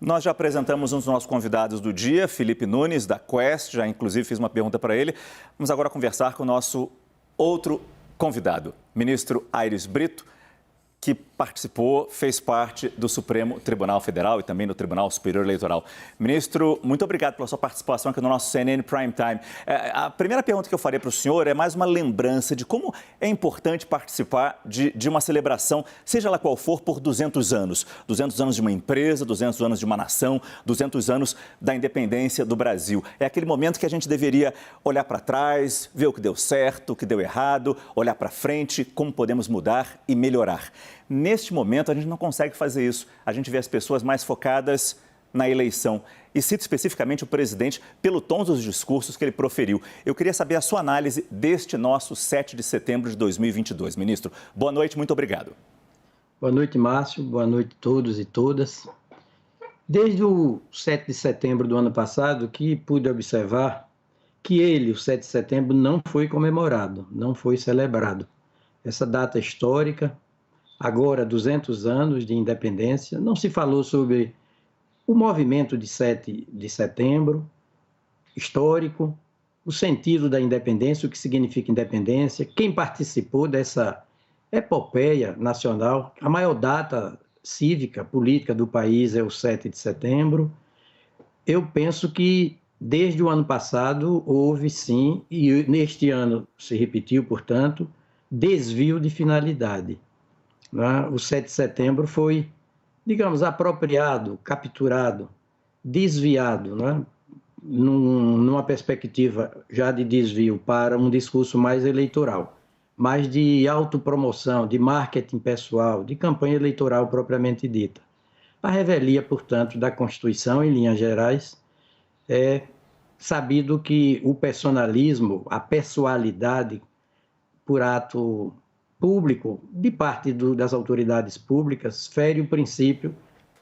Nós já apresentamos um dos nossos convidados do dia, Felipe Nunes, da Quest, já inclusive fiz uma pergunta para ele. Vamos agora conversar com o nosso outro convidado, ministro Aires Brito, que participou, fez parte do Supremo Tribunal Federal e também do Tribunal Superior Eleitoral. Ministro, muito obrigado pela sua participação aqui no nosso CNN Prime Time. A primeira pergunta que eu faria para o senhor é mais uma lembrança de como é importante participar de uma celebração, seja ela qual for, por 200 anos. 200 anos de uma empresa, 200 anos de uma nação, 200 anos da independência do Brasil. É aquele momento que a gente deveria olhar para trás, ver o que deu certo, o que deu errado, olhar para frente, como podemos mudar e melhorar. Neste momento, a gente não consegue fazer isso. A gente vê as pessoas mais focadas na eleição. E cito especificamente o presidente pelo tom dos discursos que ele proferiu. Eu queria saber a sua análise deste nosso 7 de setembro de 2022. Ministro, boa noite, muito obrigado. Boa noite, Márcio. Boa noite a todos e todas. Desde o 7 de setembro do ano passado, que pude observar que o 7 de setembro, não foi comemorado, não foi celebrado. Essa data histórica, agora 200 anos de independência, não se falou sobre o movimento de 7 de setembro, histórico, o sentido da independência, o que significa independência, quem participou dessa epopeia nacional. A maior data cívica, política do país é o 7 de setembro. Eu penso que desde o ano passado houve sim, e neste ano se repetiu, portanto, desvio de finalidade. O 7 de setembro foi, digamos, apropriado, capturado, desviado, numa perspectiva já de desvio para um discurso mais eleitoral, mais de autopromoção, de marketing pessoal, de campanha eleitoral propriamente dita. A revelia, portanto, da Constituição, em linhas gerais, é sabido que o personalismo, a pessoalidade por ato público, de parte das autoridades públicas, fere o princípio,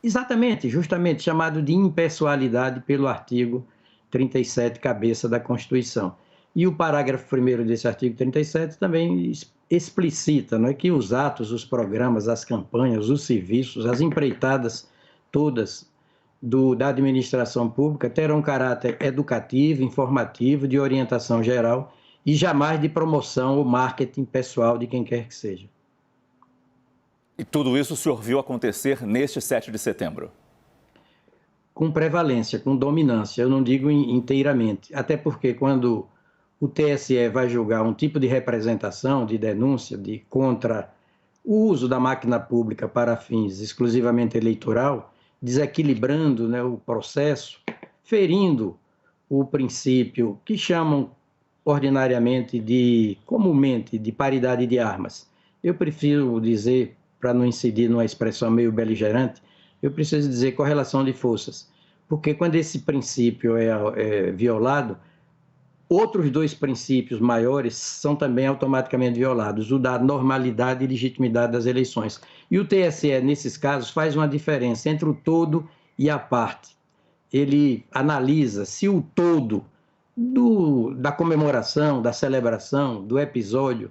justamente chamado de impessoalidade pelo artigo 37, cabeça da Constituição. E o parágrafo 1º desse artigo 37 também explicita, que os atos, os programas, as campanhas, os serviços, as empreitadas todas da administração pública terão caráter educativo, informativo, de orientação geral, e jamais de promoção ou marketing pessoal de quem quer que seja. E tudo isso o senhor viu acontecer neste 7 de setembro? Com prevalência, com dominância, eu não digo inteiramente, até porque quando o TSE vai julgar um tipo de representação, de denúncia, contra o uso da máquina pública para fins exclusivamente eleitoral, desequilibrando o processo, ferindo o princípio que chamam ordinariamente, comumente, de paridade de armas. Eu prefiro dizer, para não incidir numa expressão meio beligerante, eu preciso dizer correlação de forças, porque quando esse princípio é violado, outros dois princípios maiores são também automaticamente violados, o da normalidade e legitimidade das eleições. E o TSE, nesses casos, faz uma diferença entre o todo e a parte. Ele analisa se o todo da comemoração, da celebração, do episódio,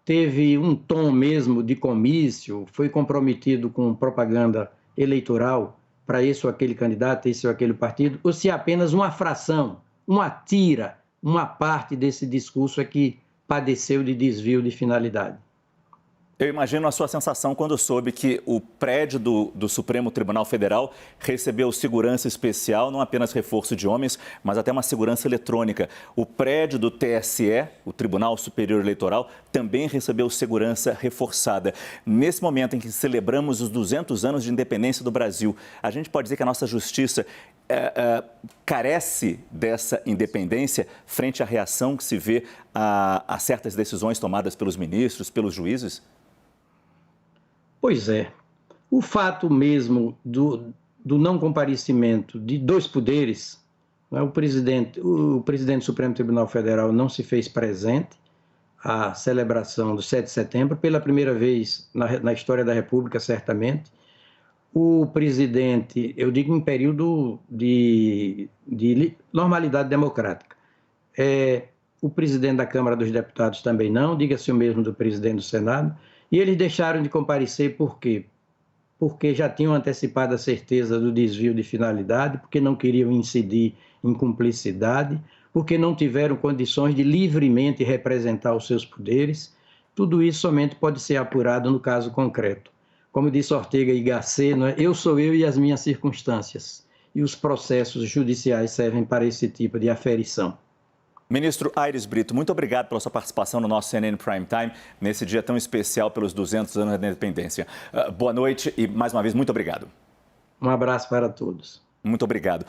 teve um tom mesmo de comício, foi comprometido com propaganda eleitoral para esse ou aquele candidato, esse ou aquele partido, ou se apenas uma fração, uma tira, uma parte desse discurso é que padeceu de desvio de finalidade. Eu imagino a sua sensação quando soube que o prédio do Supremo Tribunal Federal recebeu segurança especial, não apenas reforço de homens, mas até uma segurança eletrônica. O prédio do TSE, o Tribunal Superior Eleitoral, também recebeu segurança reforçada. Nesse momento em que celebramos os 200 anos de independência do Brasil, a gente pode dizer que a nossa justiça carece dessa independência frente à reação que se vê a certas decisões tomadas pelos ministros, pelos juízes? Pois é. O fato mesmo do não comparecimento de dois poderes, o presidente do Supremo Tribunal Federal não se fez presente à celebração do 7 de setembro, pela primeira vez na história da República, certamente. O presidente, eu digo em período de normalidade democrática. O presidente da Câmara dos Deputados também não, diga-se o mesmo do presidente do Senado. E eles deixaram de comparecer por quê? porque já tinham antecipado a certeza do desvio de finalidade, porque não queriam incidir em cumplicidade, porque não tiveram condições de livremente representar os seus poderes. Tudo isso somente pode ser apurado no caso concreto. Como disse Ortega y Gasset, não é? Eu sou eu e as minhas circunstâncias. E os processos judiciais servem para esse tipo de aferição. Ministro Aires Brito, muito obrigado pela sua participação no nosso CNN Prime Time, nesse dia tão especial pelos 200 anos da independência. Boa noite e, mais uma vez, muito obrigado. Um abraço para todos. Muito obrigado.